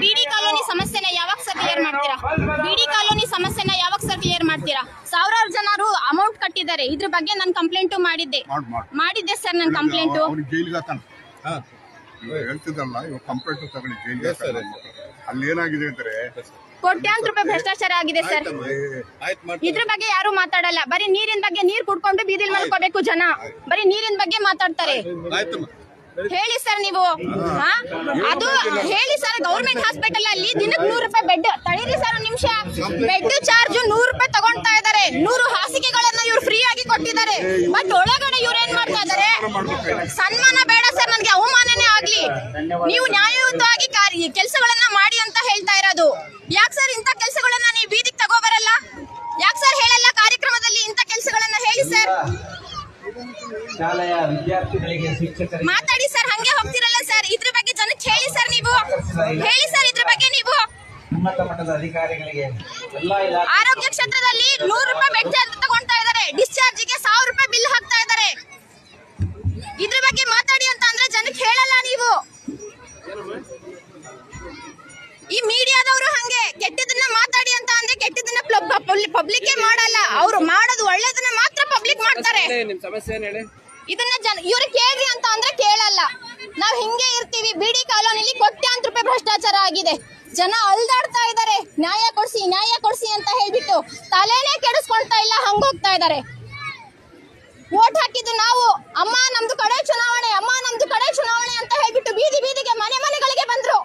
ಬಿಡಿ ಕಾಲೋನಿ ಸಮಸ್ಯೆನ ಯಾವಾಗ ಸರ್ ಕ್ಲಿಯರ್ ಮಾಡ್ತೀರಾ? ಬಿಡಿ ಕಾಲೋನಿ ಸಮಸ್ಯೆನ ಯಾವಾಗ ಸರ್ ಕ್ಲಿಯರ್ ಮಾಡ್ತೀರಾ? ಸಾವಿರಾರು ಜನರು ಅಮೌಂಟ್ ಕಟ್ಟಿದ್ದಾರೆ. ಇದ್ರ ಬಗ್ಗೆ ನಾನು ಕಂಪ್ಲೇಂಟ್ ಮಾಡಿದ್ದೆ ಸರ್. ನಾನು ಕಂಪ್ಲೇಂಟ್ ಹೇಳ್ತಿದ್ದಲ್ಲ, ಇವಾಗ ಕಂಪ್ಲೇಂಟ್ ತಗೊಳ್ಳಿ ಜೈಲಿಗೆ. ಅಲ್ಲಿ ಏನಾಗಿದೆ ಅಂದ್ರೆ ಕೋಟ್ಯಾಂತರ ರೂಪಾಯಿ ಭ್ರಷ್ಟಾಚಾರ ಆಗಿದೆ ಸರ್. ಇದ್ರ ಬಗ್ಗೆ ಯಾರು ಮಾತಾಡಲ್ಲ. ಬರೀ ನೀರಿನ ಬಗ್ಗೆ, ನೀರ್ ಕುಡ್ಕೊಂಡು ಬೀದಿಲ್ ಮಾಡ್ಕೋಬೇಕು ಜನ. ಬರೀ ನೀರಿನ ಬಗ್ಗೆ ಮಾತಾಡ್ತಾರೆ. ಹೇಳಿ ಸರ್ ನೀವು, ಅದು ಹೇಳಿ ಸರ್. ಗೌರ್ಮೆಂಟ್ ಹಾಸ್ಪಿಟಲ್ ಅಲ್ಲಿ ದಿನಕ್ಕೆ 100 ರೂಪಾಯಿ ಬೆಡ್ ತಡೀರಿ ಸರ್. ನಿಮಿಷ ಬೆಡ್ ಚಾರ್ಜ್ 100 ರೂಪಾಯಿ ತಗೊಂತಾ ಇದಾರೆ. 100 ಹಾಸಿಗೆಗಳನ್ನ ಇವ್ರು ಫ್ರೀ ಆಗಿ ಕೊಟ್ಟಿದ್ದಾರೆ. ಬಟ್ ಒಳಗಡೆ ಇವ್ರು ಏನ್ ಮಾಡ್ತಾ ಇದಾರೆ? ಸನ್ಮಾನ ಬೇಡ ಸರ್, ನನ್ಗೆ ಅವಮಾನನೇ ಆಗ್ಲಿ. ನೀವು ನ್ಯಾಯಯುತವಾಗಿ ಕೆಲಸಗಳನ್ನ ಮಾಡಿ ಅಂತ ಹೇಳ್ತಾ ಇರೋದು. ಯಾಕೆ ಸರ್ ಇಂಥ ಕೆಲಸಗಳನ್ನ ನೀವು ಬೀದಿಗೆ ತಗೋಬರಲ್ಲ? ಯಾಕೆ ಸರ್ ಹೇಳಲ್ಲ ಕಾರ್ಯಕ್ರಮದಲ್ಲಿ ಇಂಥ ಕೆಲಸಗಳನ್ನ? ಹೇಳಿ ಸರ್. ಶಾಲೆಯ ವಿದ್ಯಾರ್ಥಿಗಳಿಗೆ ಶಿಕ್ಷಕರಿಗೆ ಮಾತಾಡಿ ಸರ್. ಹಂಗೆ ಹೋಗ್ತಿರಲ್ಲ ಸರ್. ಇದ್ರ ಬಗ್ಗೆ ಜನಕ್ಕೆ ಹೇಳಿ ಸರ್. ನೀವು ಹೇಳಿ ಸರ್ ಇದ್ರ ಬಗ್ಗೆ. ನೀವು ಉನ್ನತ ಮಟ್ಟದ ಅಧಿಕಾರಿಗಳಿಗೆ ಆರೋಗ್ಯ ಕ್ಷೇತ್ರದಲ್ಲಿ 100 ರೂಪಾಯಿ ಬೆಡ್ ಚಾರ್ಜ್ ತಗೊಂತಾ ಇದಾರೆ. ಡಿಸ್ಚಾರ್ಜ್ ಗೆ 1000 ರೂಪಾಯಿ ಬಿಲ್ ಹಾಕ್ತಾ ಇದಾರೆ. ಇದ್ರ ಬಗ್ಗೆ ಮಾತಾಡಿ ಅಂತ ಅಂದ್ರೆ ಜನಕ್ಕೆ ಹೇಳಲ್ಲ ನೀವು. ಈ ಮೀಡಿಯಾದವರು ಹಂಗೆ ಕೆಟ್ಟದನ್ನ ಮಾತಾಡಿ ಅಂತ ಅಂದ್ರೆ ಕೆಟ್ಟದನ್ನ ಪಬ್ಲಿಕ್ ಮಾಡಲ್ಲ. ಅವ್ರು ಮಾಡೋದು ಒಳ್ಳೇದನ್ನ ಮಾತ್ರ ಪಬ್ಲಿಕ್ ಮಾಡ್ತಾರೆ. ಇದನ್ನ ಇವ್ರು ಕೇಳ್ರಿ ಅಂತ ಅಂದ್ರೆ ಕೇಳಲ್ಲ. ನಾವ್ ಹಿಂಗೆ ಇರ್ತೀವಿ. ಬಿಡಿ ಕಾಲೋನಿಲಿ ಕೋಟ್ಯಾಂತರ ರೂಪಾಯಿ ಭ್ರಷ್ಟಾಚಾರ ಆಗಿದೆ. ಜನ ಅಲ್ದಾಡ್ತಾ ಇದಾರೆ. ನ್ಯಾಯ ಕೊಡ್ಸಿ ಅಂತ ಹೇಳ್ಬಿಟ್ಟು ತಲೆನೇ ಕೆಡಿಸ್ಕೊಳ್ತಾ ಇಲ್ಲ. ಹಂಗೋಗ್ತಾ ಇದಾರೆ. ವೋಟ್ ಹಾಕಿದ್ದು ನಾವು. ಅಮ್ಮ ನಮ್ದು ಕಡೆ ಚುನಾವಣೆ ಅಂತ ಹೇಳ್ಬಿಟ್ಟು ಬೀದಿಗೆ ಮನೆಗಳಿಗೆ ಬಂದ್ರು.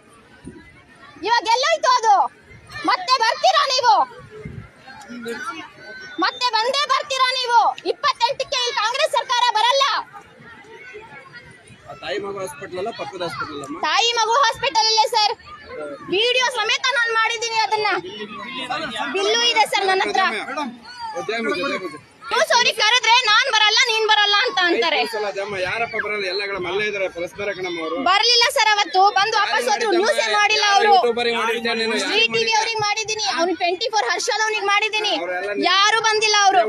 ಇವಾಗ ಎಲ್ಲೋಯ್ತು ಅದು? ಮತ್ತೆ ಬರ್ತೀರಾ ನೀವು? ಮತ್ತೆ ಬಂದೇ ಬರ್ತೀರಾ ನೀವು? 28ಕ್ಕೆ ಇಲ್ಲಿ ಕಾಂಗ್ರೆಸ್ ಸರ್ಕಾರ ಬರಲ್ಲ. ತಾಯಿ ಮಗು ಹಾಸ್ಪಿಟಲ್ ಅಲ್ಲೇ ಸರ್. ವಿಡಿಯೋ ಸಮೇತ ನಾನು ಮಾಡಿದ್ದೀನಿ. ಅದನ್ನ ಬಿಲ್ಲು ಇದೆ ಸರ್ ನನ್ನ ಹತ್ರ. ಸಾರಿ ಕರೆದ್ರೆ ನಾನ್ ಬರಲ್ಲ ನೀನ್ ಬರಲ್ಲ ಅಂತ ಅಂತಾರೆ. ಯಾರಪ್ಪ ಬರಲ್ಲ? ಎಲ್ಲ ಮಲ್ಲ ಇದಾರೆ ಪರಸ್ಪರ ಕಣಮ್ಮವರು. ಬರ್ಲಿಲ್ಲ ಸರ್ ಅವತ್ತು. ಬಂದು ವಾಪಸ್ ಹೋದ್ರು. ನ್ಯೂಸ್ ಮಾಡಿಲ್ಲ ಅವರು. ಶ್ರೀ ಟಿವಿ ಅವ್ರಿಗೆ ಮಾಡಿದೀನಿ. ಅವ್ನು 24 ಹರ್ಷಲ್ ಅವ್ನಿಗೆ ಮಾಡಿದೀನಿ. ಯಾರು ಬಂದಿಲ್ಲ ಅವರು.